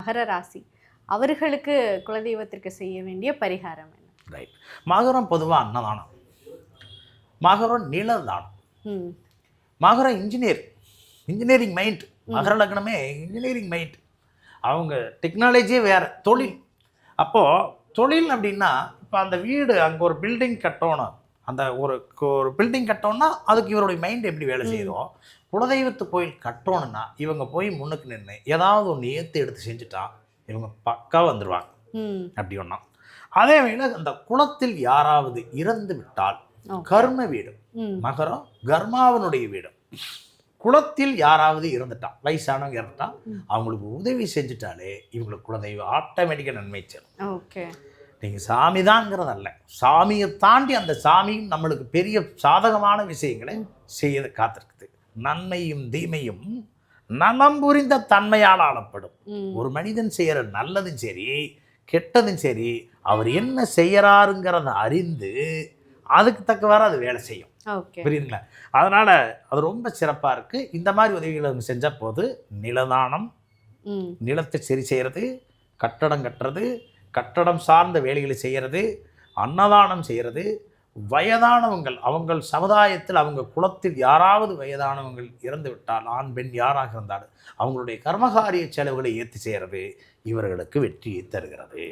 மகர ராசி அவர்களுக்கு குலதெய்வத்திற்கு செய்ய வேண்டிய பரிகாரம் என்ன? ரைட். மகரம் பொதுவாக அன்னதானம், மகரம் நிலதானம், மகரம் இன்ஜினியரிங் மைண்ட். மகர லக்னமே இன்ஜினியரிங் மைண்ட். அவங்க டெக்னாலஜியே வேறு, தொழில். அப்போது தொழில் அப்படின்னா இப்போ அந்த வீடு அங்கே ஒரு பில்டிங் கட்டணும், அந்த ஒரு பில்டிங் கட்டோன்னா அதுக்கு இவருடைய மைண்ட் எப்படி வேலை செய்யுதோ, குலதெய்வத்து கோயில் கட்டணும்னா இவங்க போய் முன்னுக்கு நின்று ஏதாவது ஒன்று எடுத்து செஞ்சுட்டா இவங்க பக்கா வந்துடுவாங்க. அப்படி ஒன்றா. அதே வேளையில் அந்த குலத்தில் யாராவது இறந்து விட்டால் கர்ம வீடு, மகரம் கர்மாவனுடைய வீடு. குலத்தில் யாராவது இறந்துட்டான், வயசானவங்க இறந்துட்டா அவங்களுக்கு உதவி செஞ்சுட்டாலே இவங்களுக்கு குலதெய்வம் ஆட்டோமேட்டிக்காக நன்மை செய்யும். நீங்கள் சாமி தான்ங்கிறதல்ல, சாமியை தாண்டி அந்த சாமியும் நம்மளுக்கு பெரிய சாதகமான விஷயங்களை செய்ய காத்திருக்குது. நன்மையும் தீமையும் நலம் புரிந்த தன்மையால் ஆளப்படும். ஒரு மனிதன் செய்கிற நல்லதும் சரி கெட்டதும் சரி அவர் என்ன செய்யறாருங்கிறத அறிந்து அதுக்கு தக்கவாறு அது வேலை செய்யும். புரியுதுங்களா? அதனால் அது ரொம்ப சிறப்பாக இருக்குது. இந்த மாதிரி உதவிகளை நம்ம செஞ்ச போது நிலதானம், நிலத்தை சரி செய்கிறது, கட்டடம் கட்டுறது, கட்டடம் சார்ந்த வேலைகளை செய்கிறது, அன்னதானம் செய்கிறது, வயதானவங்கள் அவங்கள் சமுதாயத்தில் அவங்க குலத்தில் யாராவது வயதானவங்கள் இறந்து விட்டால் ஆண் பெண் யாராக இருந்தாலும் அவங்களுடைய கர்மகாரிய செலவுகளை ஏற்றி செய்கிறது இவர்களுக்கு வெற்றியை தருகிறது.